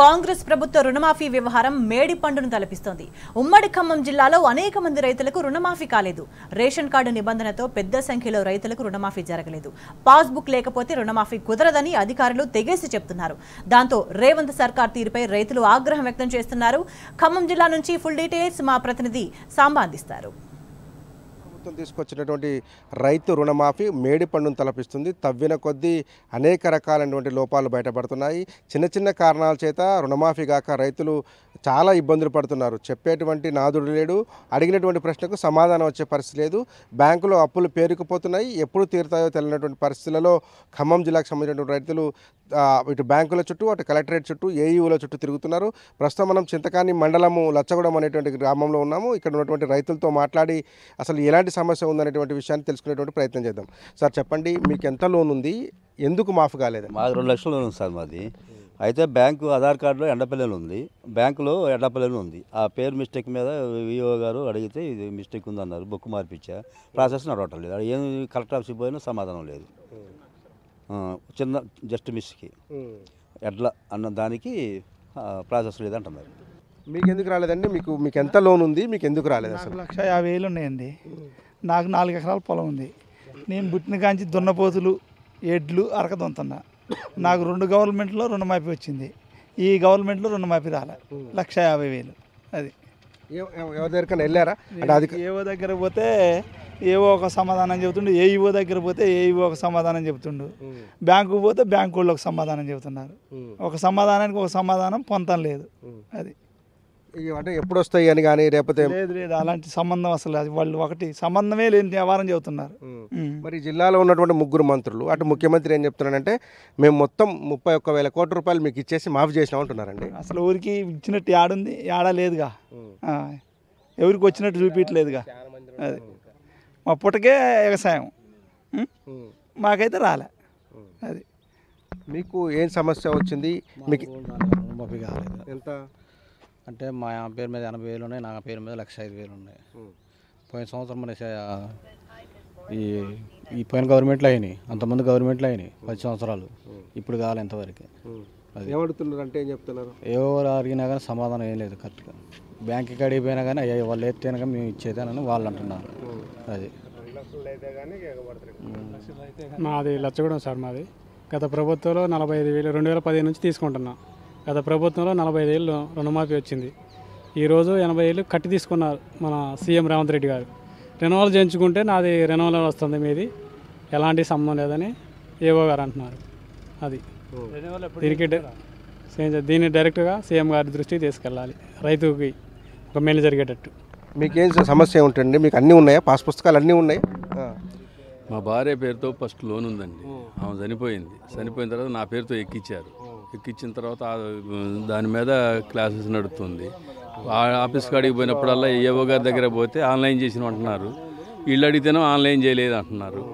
కాంగ్రెస్ ప్రభుత్వ రుణమాఫీ వ్యవహారం మేడి పండును తలపిస్తోంది. ఉమ్మడి ఖమ్మం జిల్లాలో అనేక మంది రైతులకు రుణమాఫీ కాలేదు. రేషన్ కార్డు నిబంధనతో పెద్ద సంఖ్యలో రైతులకు రుణమాఫీ జరగలేదు. పాస్బుక్ లేకపోతే రుణమాఫీ కుదరదని అధికారులు తెగేసి చెప్తున్నారు. దాంతో రేవంత్ సర్కార్ తీరుపై రైతులు ఆగ్రహం వ్యక్తం చేస్తున్నారు. ఖమ్మం జిల్లా నుంచి ఫుల్ డీటెయిల్స్ మా ప్రతినిధి సాంబా అందిస్తారు. తీసుకొచ్చినటువంటి రైతు రుణమాఫీ మేడి పండును తలపిస్తుంది. తవ్విన కొద్దీ అనేక రకాలైనటువంటి లోపాలు బయటపడుతున్నాయి. చిన్న చిన్న కారణాల చేత రుణమాఫీ కాక రైతులు చాలా ఇబ్బందులు పడుతున్నారు. చెప్పేటువంటి నాదుడు లేడు, అడిగినటువంటి ప్రశ్నకు సమాధానం వచ్చే పరిస్థితి లేదు. బ్యాంకులో అప్పులు పేరుకుపోతున్నాయి. ఎప్పుడు తీరుతాయో తెలియనటువంటి పరిస్థితులలో ఖమ్మం జిల్లాకు సంబంధించినటువంటి రైతులు ఇటు బ్యాంకుల చుట్టూ అటు కలెక్టరేట్ చుట్టూ ఏఈఓల చుట్టూ తిరుగుతున్నారు. ప్రస్తుతం మనం చింతకాని మండలము లచ్చగూడెం అనేటువంటి గ్రామంలో ఉన్నాము. ఇక్కడ ఉన్నటువంటి రైతులతో మాట్లాడి అసలు ఎలాంటి సమస్య ఉందనేటువంటి విషయాన్ని తెలుసుకునేటువంటి ప్రయత్నం చేద్దాం. సార్ చెప్పండి, మీకు ఎంత లోన్ ఉంది, ఎందుకు మాఫీ కాలేదు? మాకు 2 లక్షల లోన్ ఉంది సార్. మాది అయితే బ్యాంకు ఆధార్ కార్డులో ఎండపల్లెలు ఉంది, బ్యాంకులో ఎండపల్లెలు ఉంది. ఆ పేరు మిస్టేక్ మీద విఓ గారు అడిగితే ఇది మిస్టేక్ ఉందన్నారు. బుక్ మార్పించా, ప్రాసెస్ నడవటం లేదు. అది ఏం కలెక్టర్ ఆఫీస్కి పోయినా సమాధానం లేదు. చిన్న జస్ట్ మిస్కి ఎట్లా అన్న దానికి ప్రాసెస్ లేదంటున్నారు. మీకు ఎందుకు రాలేదండి? మీకు ఎంత లోన్ ఉంది, మీకు ఎందుకు రాలేదు? అసలు 1,50,000 ఉన్నాయండి. నాకు 4 ఎకరాల పొలం ఉంది. నేను పుట్టిన కాంచి దున్నపోతులు ఎడ్లు అరకదొంతున్నా. నాకు 2 గవర్నమెంట్లో రుణమాఫీ వచ్చింది. ఈ గవర్నమెంట్లో రుణమాఫీ రాలే. 1,50,000 అది. ఎవరి దగ్గర వెళ్ళారా? అంటే అది ఏవో దగ్గర పోతే ఏవో ఒక సమాధానం చెబుతుండు, ఏఈఓ దగ్గర పోతే ఏఈఓ ఒక సమాధానం చెబుతుండు, బ్యాంకుకు పోతే బ్యాంకు వాళ్ళు ఒక సమాధానం చెబుతున్నారు. ఒక సమాధానానికి ఒక సమాధానం పొంతం లేదు. అది అంటే ఎప్పుడు వస్తాయి అని కానీ లేకపోతే లేదు అలాంటి సంబంధం అసలు అది వాళ్ళు ఒకటి సంబంధమే లేని వ్యవహారం చెబుతున్నారు. మరి జిల్లాలో ఉన్నటువంటి 3 మంత్రులు అటు ముఖ్యమంత్రి ఏం చెప్తున్నారంటే మేము మొత్తం 31,000 కోట్ల రూపాయలు మీకు ఇచ్చేసి మాఫీ చేసినాం అంటున్నారండి. అసలు ఊరికి ఇచ్చినట్టు ఆడుంది, ఆడలేదుగా, ఎవరికి వచ్చినట్టు చూపించలేదుగా. అది మా పుట్టకే వ్యవసాయం, మాకైతే రాలే. అది మీకు ఏం సమస్య వచ్చింది? మీకు మాఫీ కాలేదు. ఎంత అంటే మా పేరు మీద 80,000 ఉన్నాయి, నా పేరు మీద 1,05,000 ఉన్నాయి. పోయిన సంవత్సరం మన ఈ పోయిన గవర్నమెంట్లో అయినాయి, అంతమంది గవర్నమెంట్లో అయినాయి 10 సంవత్సరాలు. ఇప్పుడు కావాలి ఎంతవరకు. అది ఏమడుతున్నారు అంటే ఏం చెప్తున్నారు? ఎవరు అడిగినా కానీ సమాధానం ఏం లేదు కరెక్ట్గా. బ్యాంక్కి అడిగిపోయినా కానీ వాళ్ళు ఎత్తేనా మేము ఇచ్చేదేనని వాళ్ళు అంటున్నారు. అది మాది లచ్చగూడెం సార్. మాది గత ప్రభుత్వంలో 45,000 2015 నుంచి తీసుకుంటున్నాం. గత ప్రభుత్వంలో 45,000 రుణమాఫీ వచ్చింది. ఈరోజు 80,000 కట్టి తీసుకున్నారు మన సీఎం రేవంత్ రెడ్డి గారు. రెన్యువల్ చేయించుకుంటే నాది రెన్యువల్ వస్తుంది, మీది ఎలాంటి సంబంధం లేదని ఏవో గారు అంటున్నారు. అది దీన్ని డైరెక్ట్గా సీఎం గారి దృష్టికి తీసుకెళ్ళాలి, రైతుకి ఒక మేలు జరిగేటట్టు. మీకేం సమస్య ఉంటుంది? మీకు అన్నీ ఉన్నాయా? పాస్ పుస్తకాలు అన్నీ ఉన్నాయి? మా భార్య పేరుతో ఫస్ట్ లోన్ ఉందండి. ఆమె చనిపోయింది. చనిపోయిన తర్వాత నా పేరుతో ఎక్కించారు. ఎక్కించిన తర్వాత దాని మీద క్లాసెస్ నడుస్తుంది. ఆఫీస్ కాడికి పోయినప్పుడల్లా ఏవో గారి దగ్గర పోతే ఆన్లైన్ చేసిన అంటున్నారు, వీళ్ళు అడిగితేనో ఆన్లైన్ చేయలేదు అంటున్నారు.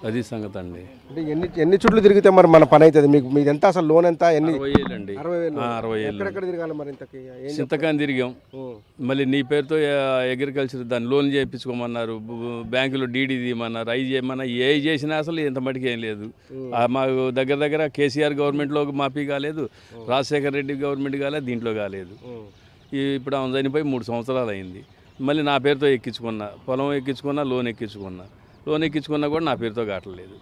అది సంగతి అండి. అంటే ఎన్ని చుట్లు తిరిగితే మరి మన పని అవుతుంది? మీకు ఎంత అసలు లోన్ ఎంత? 60,000 అండి. 60,000 తిరగాలి మరి. చింతకాని తిరిగాం. మళ్ళీ నీ పేరుతో అగ్రికల్చర్ దాన్ని లోన్ చేయించుకోమన్నారు, బ్యాంకులో డీడీ తీయమన్నారు, అవి చేయమన్నా. ఏ చేసినా అసలు ఇంత మటుకు ఏం లేదు. మాకు దగ్గర కేసీఆర్ గవర్నమెంట్లో మాఫీ కాలేదు, రాజశేఖర రెడ్డి గవర్నమెంట్ కాలేదు, దీంట్లో కాలేదు. ఇప్పుడు ఆమె చనిపోయి 3 సంవత్సరాలు అయింది. మళ్ళీ నా పేరుతో ఎక్కించుకున్నా, పొలం ఎక్కించుకున్నా, లోన్ ఎక్కించుకున్నా కూడా నా పేరుతో కావట్లేదు.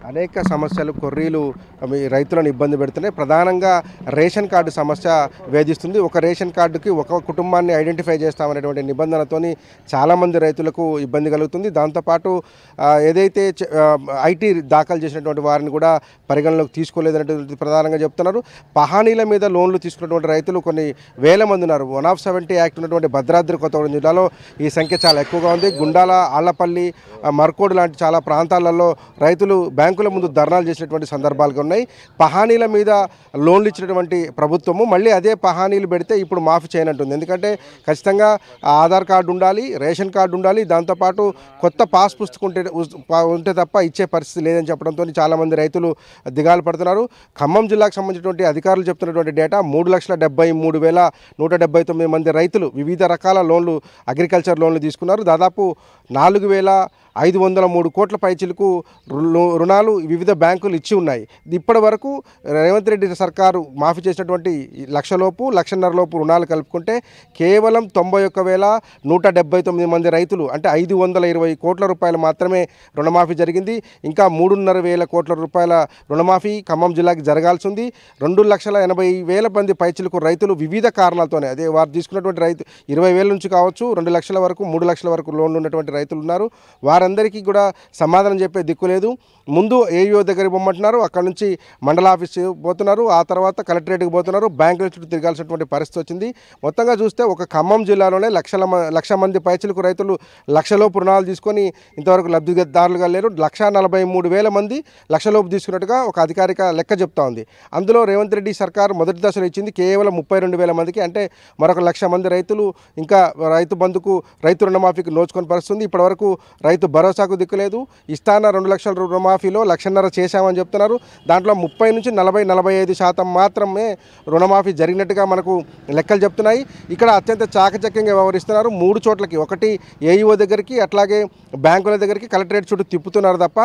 అనేక సమస్యలు కొర్రీలు రైతులను ఇబ్బంది పెడుతున్నాయి. ప్రధానంగా రేషన్ కార్డు సమస్య వేధిస్తుంది. ఒక రేషన్ కార్డుకి ఒక కుటుంబాన్ని ఐడెంటిఫై చేస్తామనేటువంటి నిబంధనతోని చాలామంది రైతులకు ఇబ్బంది కలుగుతుంది. దాంతోపాటు ఏదైతే ఐటీ దాఖలు చేసినటువంటి వారిని కూడా పరిగణలోకి తీసుకోలేదనేటువంటి ప్రధానంగా చెప్తున్నారు. పహానీల మీద లోన్లు తీసుకున్నటువంటి రైతులు కొన్ని వేల మంది ఉన్నారు. 170 యాక్ట్ ఉన్నటువంటి భద్రాద్రి కొత్తగూడెం జిల్లాలో ఈ సంఖ్య చాలా ఎక్కువగా ఉంది. గుండాల, ఆళ్లపల్లి, మర్కోడు లాంటి చాలా ప్రాంతాలలో రైతులు బ్యాంకుల ముందు ధర్నాలు చేసినటువంటి సందర్భాలుగా ఉన్నాయి. పహానీల మీద లోన్లు ఇచ్చినటువంటి ప్రభుత్వము మళ్ళీ అదే పహానీలు పెడితే ఇప్పుడు మాఫీ చేయనంటుంది. ఎందుకంటే ఖచ్చితంగా ఆధార్ కార్డు ఉండాలి, రేషన్ కార్డు ఉండాలి, దాంతోపాటు కొత్త పాస్ పుస్తకం ఉంటే తప్ప ఇచ్చే పరిస్థితి లేదని చెప్పడంతో చాలామంది రైతులు దిగాలు పడుతున్నారు. ఖమ్మం జిల్లాకు సంబంధించినటువంటి అధికారులు చెప్తున్నటువంటి డేటా 3,73,179 మంది రైతులు వివిధ రకాల లోన్లు, అగ్రికల్చర్ లోన్లు తీసుకున్నారు. దాదాపు 4,000 503 కోట్ల పైచిలకు రుణాలు వివిధ బ్యాంకులు ఇచ్చి ఉన్నాయి. ఇప్పటి వరకు రేవంత్ రెడ్డి సర్కారు మాఫీ చేసినటువంటి 1,00,000 1,50,000 లోపు రుణాలు కలుపుకుంటే కేవలం 91,179 మంది రైతులు అంటే 520 కోట్ల రూపాయలు మాత్రమే రుణమాఫీ జరిగింది. ఇంకా 3,500 కోట్ల రూపాయల రుణమాఫీ ఖమ్మం జిల్లాకి జరగాల్సి ఉంది. 2,80,000 మంది పైచిలకు రైతులు వివిధ కారణాలతోనే అదే వారు తీసుకున్నటువంటి రైతు 20,000 నుంచి కావచ్చు 2 లక్షల వరకు 3 లక్షల వరకు లోన్లు ఉన్నటువంటి రైతులు ఉన్నారు. వారందరికీ కూడా సమాధానం చెప్పే దిక్కు లేదు. ముందు ఏఈఓ దగ్గరికి పొమ్మంటున్నారు, అక్కడ నుంచి మండల ఆఫీస్ పోతున్నారు, ఆ తర్వాత కలెక్టరేట్కి పోతున్నారు, బ్యాంకుల చుట్టూ తిరగాల్సినటువంటి పరిస్థితి వచ్చింది. మొత్తంగా చూస్తే ఒక ఖమ్మం జిల్లాలోనే లక్ష మంది పైచిలకు రైతులు 1,00,000 లోపు రుణాలు తీసుకొని ఇంతవరకు లబ్ధిదారులుగా లేరు. 1,43,000 మంది 1,00,000 లోపు తీసుకున్నట్టుగా ఒక అధికారిక లెక్క చెప్తా ఉంది. అందులో రేవంత్ రెడ్డి సర్కారు మొదటి దశలో ఇచ్చింది కేవలం 32,000 మందికి, అంటే మరొక 1,00,000 మంది రైతులు ఇంకా రైతు బంధుకు రైతు రుణమాఫీకి నోచుకొని పరిస్థితుంది. ఇప్పటివరకు రైతు భరోసాకు దిక్కులేదు. ఇస్తాన 2 లక్షల రుణమాఫీలో 1,50,000 చేశామని చెప్తున్నారు. దాంట్లో 30 నుంచి 40-45% మాత్రమే రుణమాఫీ జరిగినట్టుగా మనకు లెక్కలు చెప్తున్నాయి. ఇక్కడ అత్యంత చాకచక్యంగా వ్యవహరిస్తున్నారు. 3 చోట్లకి, ఒకటి ఏఈఓ దగ్గరికి, అట్లాగే బ్యాంకుల దగ్గరికి, కలెక్టరేట్ చుట్టూ తిప్పుతున్నారు తప్ప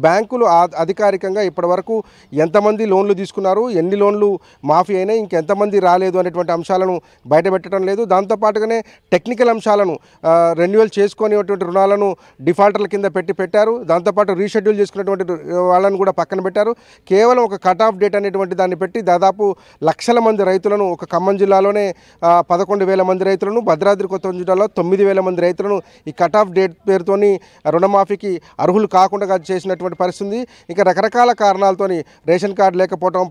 బ్యాంకులు అధికారికంగా ఇప్పటివరకు ఎంతమంది లోన్లు తీసుకున్నారు, ఎన్ని లోన్లు మాఫీ అయినాయి, ఇంకెంతమంది రాలేదు అనేటువంటి అంశాలను బయటపెట్టడం లేదు. దాంతోపాటుగానే టెక్నికల్ అంశాలను రెన్యువల్ చేసుకునేటువంటి రుణాలను డిఫాల్టర్ల కింద పెట్టారు. దాంతోపాటు రీషెడ్యూల్ చేసుకున్నటువంటి వాళ్ళను కూడా పక్కన పెట్టారు. కేవలం ఒక కట్ ఆఫ్ డేట్ అనేటువంటి దాన్ని పెట్టి దాదాపు 1,00,000 మంది రైతులను, ఒక ఖమ్మం జిల్లాలోనే 11,000 మంది రైతులను, భద్రాద్రి కొత్తగూడెం జిల్లాలో 9,000 మంది రైతులను ఈ కట్ ఆఫ్ డేట్ పేరుతోని రుణమాఫీకి అర్హులు కాకుండా చేసినటువంటి పరిస్థితి. ఇంకా రకరకాల కారణాలతోని రేషన్ కార్డు లేకపోవడం,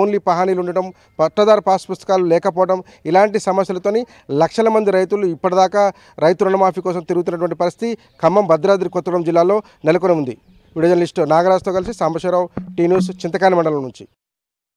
ఓన్లీ పహానీలు ఉండటం, పట్టదారు పాస్ పుస్తకాలు లేకపోవడం, ఇలాంటి సమస్యలతోని 1,00,000 మంది రైతులు ఇప్పటిదాకా రైతు రుణమాఫీ కోసం తిరుగుతున్నటువంటి పరిస్థితి ఖమ్మం భద్రాద్రి కొత్తగూడెం జిల్లాలో నెలకొని ఉంది. వీడియో జర్నలిస్టు నాగరాజుతో కలిసి సాంబశివరావు, టీ న్యూస్, చింతకాని మండలం నుంచి.